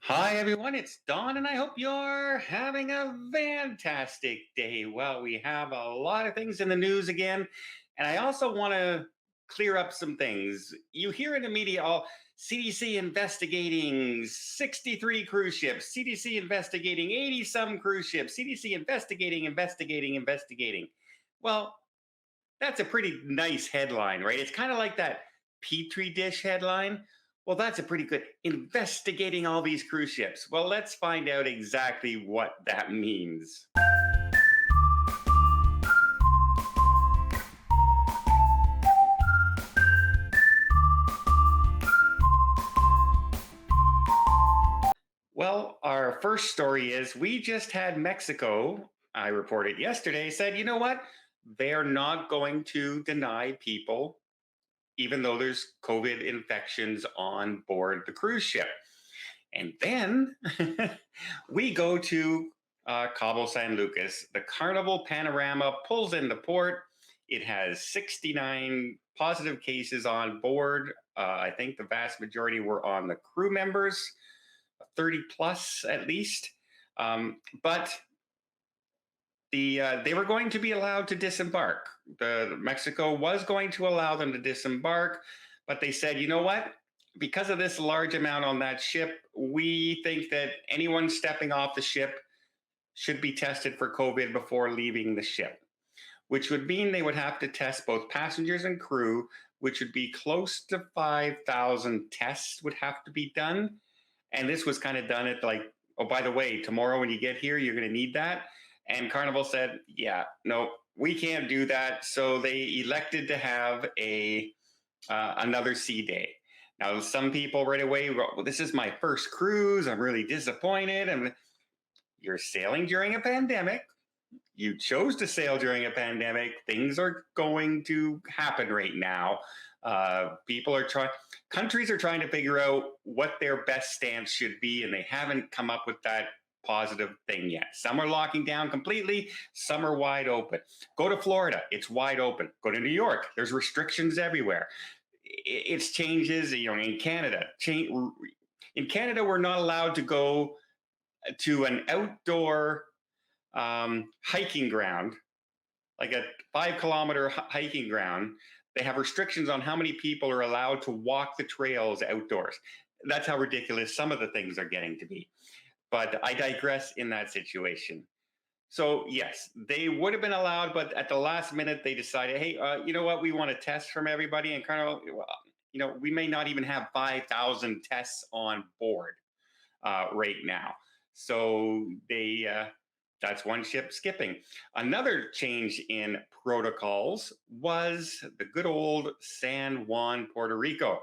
Hi, everyone. It's Don, and I hope you're having a fantastic day. Well, we have a lot of things in the news again, and I also want to clear up some things. You hear in the media all CDC investigating 63 cruise ships, CDC investigating 80 some cruise ships, CDC investigating. Well, that's a pretty nice headline, right? It's kind of like that Petri dish headline. Well, that's a pretty good investigating all these cruise ships. Well, let's find out exactly what that means. Well, our first story is we just had Mexico, I reported yesterday, said, you know what? They're not going to deny people, even though there's COVID infections on board the cruise ship. And then we go to Cabo San Lucas. The Carnival Panorama pulls into port. It has 69 positive cases on board. I think the vast majority were on the crew members, 30 plus at least. But they were going to be allowed to disembark. Mexico was going to allow them to disembark, but they said, you know what? Because of this large amount on that ship, we think that anyone stepping off the ship should be tested for COVID before leaving the ship, which would mean they would have to test both passengers and crew, which would be close to 5,000 tests would have to be done. And this was kind of done at like, oh, by the way, tomorrow when you get here, you're going to need that. And Carnival said, yeah, no, we can't do that. So they elected to have another sea day. Now, some people right away, well, this is my first cruise. I'm really disappointed. And you're sailing during a pandemic. You chose to sail during a pandemic. Things are going to happen right now. Countries are trying to figure out what their best stance should be, and they haven't come up with that positive thing yet. Some are locking down completely, some are wide open. Go to Florida, it's wide open. Go to New York, there's restrictions everywhere. It's changes, in Canada. In Canada, we're not allowed to go to an outdoor hiking ground, like a 5 kilometer hiking ground. They have restrictions on how many people are allowed to walk the trails outdoors. That's how ridiculous some of the things are getting to be. But I digress in that situation. So yes, they would have been allowed, but at the last minute they decided, hey, you know what? We want to test from everybody, and we may not even have 5,000 tests on board right now. So that's one ship skipping. Another change in protocols was the good old San Juan, Puerto Rico.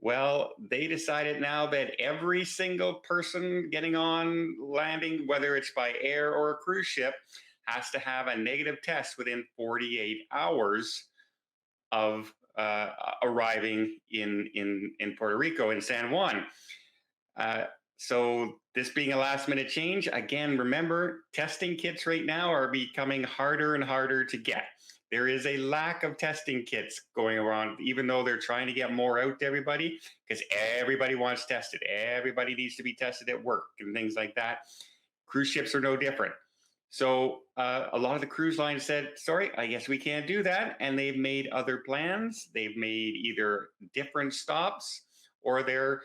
Well, they decided now that every single person getting on landing, whether it's by air or a cruise ship, has to have a negative test within 48 hours of arriving in Puerto Rico, in San Juan. So this being a last minute change, again, remember, testing kits right now are becoming harder and harder to get. There is a lack of testing kits going around, even though they're trying to get more out to everybody, because everybody wants tested. Everybody needs to be tested at work and things like that. Cruise ships are no different. So a lot of the cruise lines said, sorry, I guess we can't do that. And they've made other plans. They've made either different stops, or they're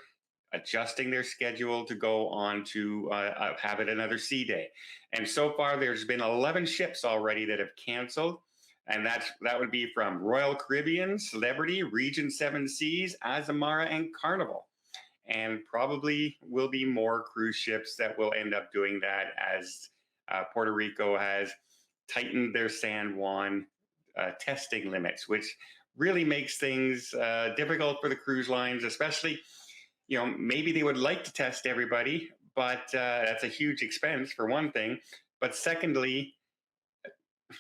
adjusting their schedule to go on to have it another sea day. And so far, there's been 11 ships already that have canceled. And that would be from Royal Caribbean, Celebrity, Regent Seven Seas, Azamara, and Carnival. And probably will be more cruise ships that will end up doing that, as Puerto Rico has tightened their San Juan testing limits, which really makes things difficult for the cruise lines, especially, maybe they would like to test everybody, but that's a huge expense for one thing. But secondly,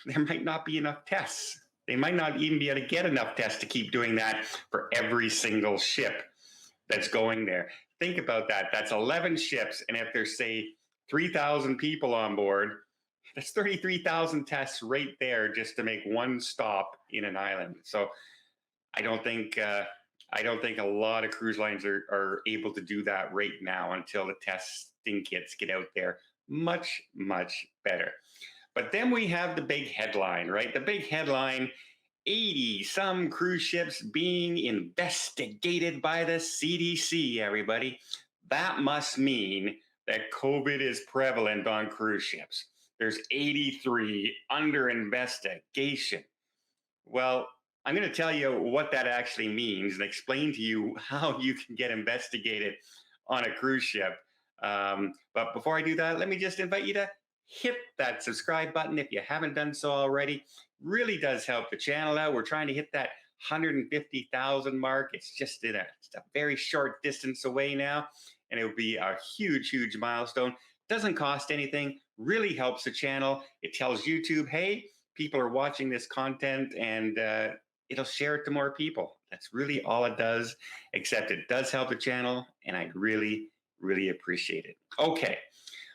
there might not be enough tests. They might not even be able to get enough tests to keep doing that for every single ship that's going there. Think about that. That's 11 ships. And if there's, say, 3,000 people on board, that's 33,000 tests right there just to make one stop in an island. So I don't think I don't think a lot of cruise lines are able to do that right now until the testing kits get out there much, much better. But then we have the big headline, right? The big headline: 80 some cruise ships being investigated by the CDC, everybody. That must mean that COVID is prevalent on cruise ships. There's 83 under investigation. Well, I'm going to tell you what that actually means and explain to you how you can get investigated on a cruise ship. But before I do that, let me just invite you to hit that subscribe button if you haven't done so already. Really does help the channel out. We're trying to hit that 150,000 mark. It's just a very short distance away now, and it will be a huge, huge milestone. Doesn't cost anything, really helps the channel. It tells YouTube, hey, people are watching this content, and it'll share it to more people. That's really all it does, except it does help the channel, and I really, really appreciate it. Okay,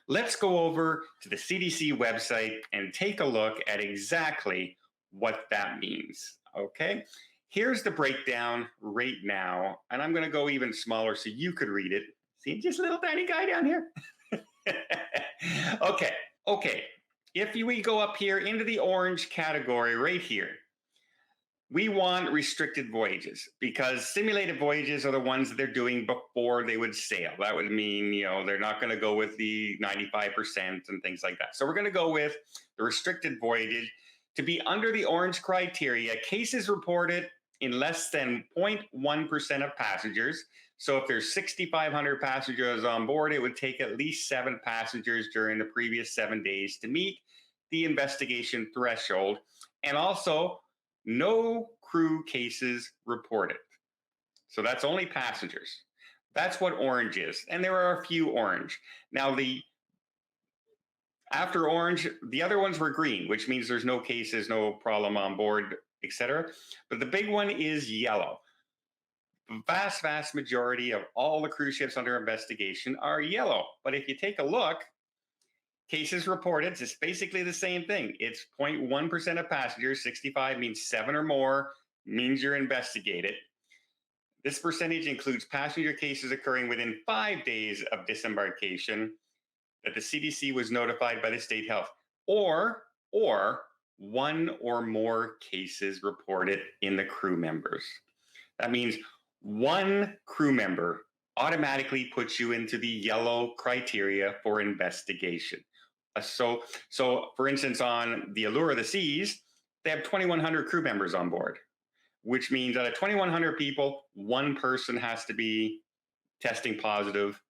let's go over to the CDC website and take a look at exactly what that means. Okay, here's the breakdown right now, and I'm going to go even smaller so you could read it. See, just a little tiny guy down here. Okay. If we go up here into the orange category right here, we want restricted voyages, because simulated voyages are the ones that they're doing before they would sail. That would mean, they're not going to go with the 95% and things like that. So we're going to go with the restricted voyages. To be under the orange criteria, cases reported in less than 0.1% of passengers. So if there's 6,500 passengers on board, it would take at least 7 passengers during the previous 7 days to meet the investigation threshold. And also, no crew cases reported. So that's only passengers. That's what orange is. And there are a few orange. Now, after orange, the other ones were green, which means there's no cases, no problem on board, etc. But the big one is yellow. The vast, vast majority of all the cruise ships under investigation are yellow. But if you take a look, cases reported, it's basically the same thing. It's 0.1% of passengers. 65 means 7 or more, means you're investigated. This percentage includes passenger cases occurring within 5 days of disembarkation that the CDC was notified by the state health, or 1 or more cases reported in the crew members. That means 1 crew member automatically puts you into the yellow criteria for investigation. So for instance, on the Allure of the Seas, they have 2,100 crew members on board, which means out of 2,100 people, 1 person has to be testing positive,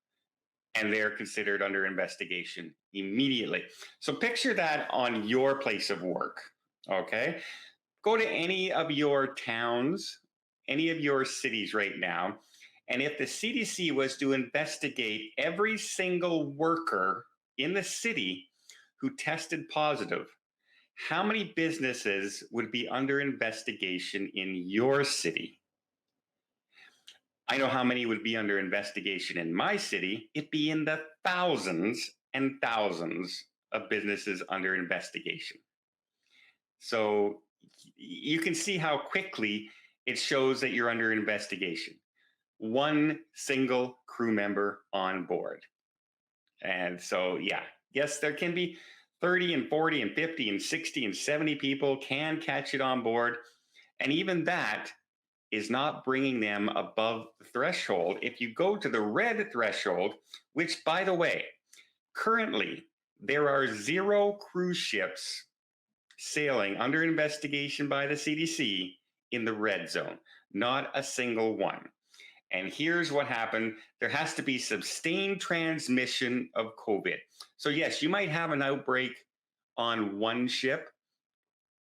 and they're considered under investigation immediately. So picture that on your place of work, okay? Go to any of your towns, any of your cities right now, and if the CDC was to investigate every single worker in the city who tested positive, how many businesses would be under investigation in your city? I know how many would be under investigation in my city. It'd be in the thousands and thousands of businesses under investigation. So you can see how quickly it shows that you're under investigation. 1 single crew member on board. And so, yes, there can be 30 and 40 and 50 and 60 and 70 people can catch it on board. And even that is not bringing them above the threshold. If you go to the red threshold, which, by the way, currently there are 0 cruise ships sailing under investigation by the CDC in the red zone, not a single one. And here's what happened. There has to be sustained transmission of COVID. So yes, you might have an outbreak on 1 ship,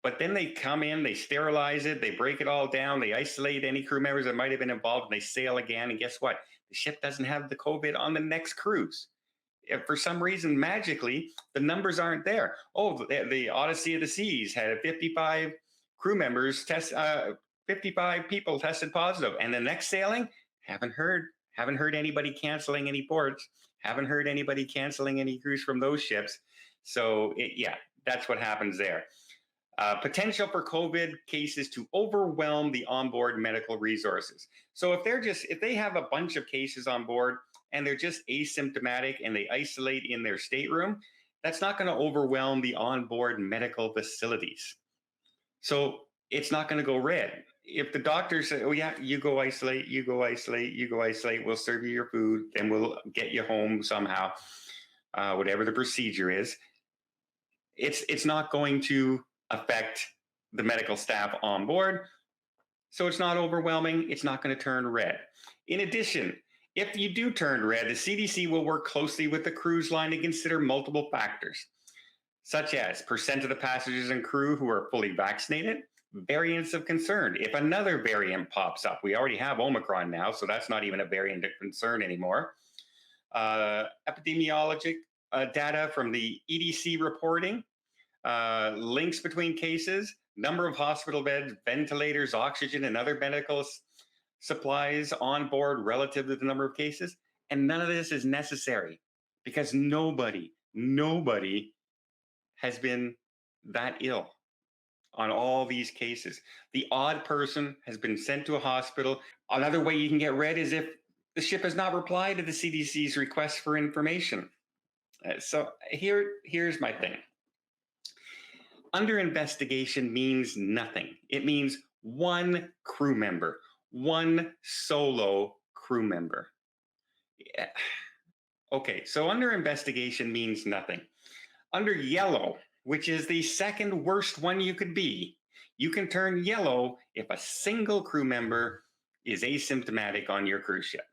but then they come in, they sterilize it, they break it all down, they isolate any crew members that might have been involved, and they sail again. And guess what? The ship doesn't have the COVID on the next cruise. If for some reason, magically, the numbers aren't there. Oh, the Odyssey of the Seas had 55 crew members 55 people tested positive. And the next sailing, haven't heard anybody canceling any ports, haven't heard anybody canceling any cruise from those ships. So that's what happens there. Potential for COVID cases to overwhelm the onboard medical resources. So if they have a bunch of cases on board and they're just asymptomatic and they isolate in their stateroom, that's not going to overwhelm the onboard medical facilities. So it's not going to go red. If the doctor says, "Oh yeah, you go isolate, you go isolate, you go isolate. We'll serve you your food, and we'll get you home somehow," whatever the procedure is, it's not going to affect the medical staff on board. So it's not overwhelming. It's not going to turn red. In addition, if you do turn red, the CDC will work closely with the cruise line to consider multiple factors, such as percent of the passengers and crew who are fully vaccinated, variants of concern. If another variant pops up, we already have Omicron now, so that's not even a variant of concern anymore. Epidemiologic data from the EDC reporting, links between cases, number of hospital beds, ventilators, oxygen, and other medical supplies on board relative to the number of cases. And none of this is necessary because nobody has been that ill on all these cases. The odd person has been sent to a hospital. Another way you can get red is if the ship has not replied to the CDC's request for information. So here's my thing. Under investigation means nothing. It means one crew member, one solo crew member. Yeah. Okay, so under investigation means nothing. Under yellow, which is the second worst one you could be, you can turn yellow if a single crew member is asymptomatic on your cruise ship.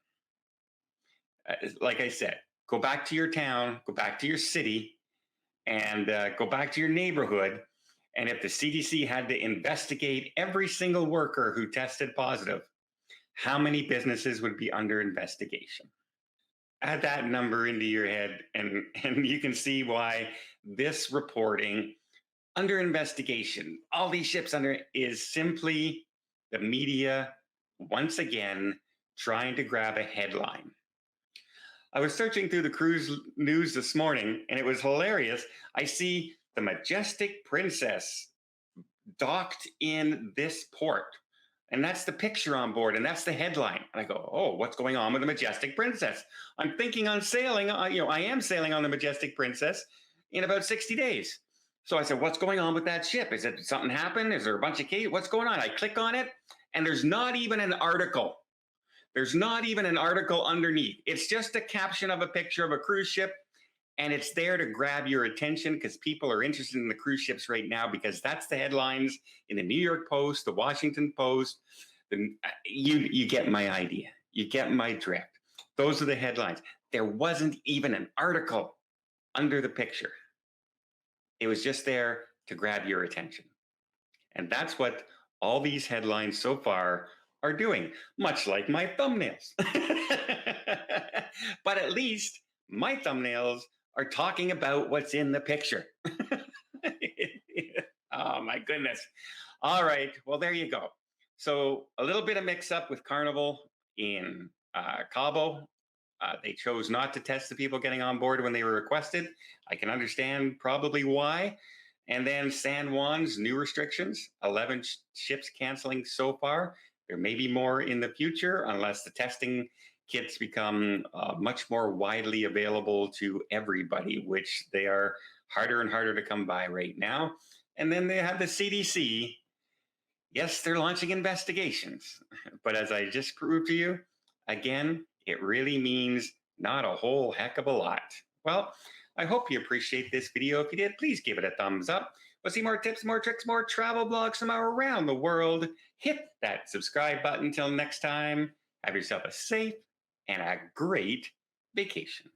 Like I said, go back to your town, go back to your city, and go back to your neighborhood. And if the CDC had to investigate every single worker who tested positive, how many businesses would be under investigation? Add that number into your head, and you can see why this reporting under investigation, all these ships under, is simply the media once again trying to grab a headline. I was searching through the cruise news this morning, and it was hilarious. I see the Majestic Princess docked in this port. And that's the picture on board, and that's the headline. And I go, oh, what's going on with the Majestic Princess? I'm thinking on sailing, I am sailing on the Majestic Princess in about 60 days. So I said, what's going on with that ship? Is it something happened? Is there a bunch of cases? What's going on? I click on it, and there's not even an article. There's not even an article underneath. It's just a caption of a picture of a cruise ship, and it's there to grab your attention because people are interested in the cruise ships right now because that's the headlines in the New York Post, the Washington Post. You get my idea. You get my drift. Those are the headlines. There wasn't even an article under the picture. It was just there to grab your attention. And that's what all these headlines so far are doing, much like my thumbnails. But at least my thumbnails are talking about what's in the picture. Oh my goodness. All right, well, there you go. So a little bit of mix up with Carnival in Cabo. They chose not to test the people getting on board when they were requested. I can understand probably why. And then San Juan's new restrictions, 11 ships canceling so far. There may be more in the future unless the testing kits become much more widely available to everybody, which they are harder and harder to come by right now. And then they have the CDC. Yes, they're launching investigations. But as I just proved to you, again, it really means not a whole heck of a lot. Well, I hope you appreciate this video. If you did, please give it a thumbs up. We'll see more tips, more tricks, more travel blogs from around the world. Hit that subscribe button. Until next time, have yourself a safe and a great vacation.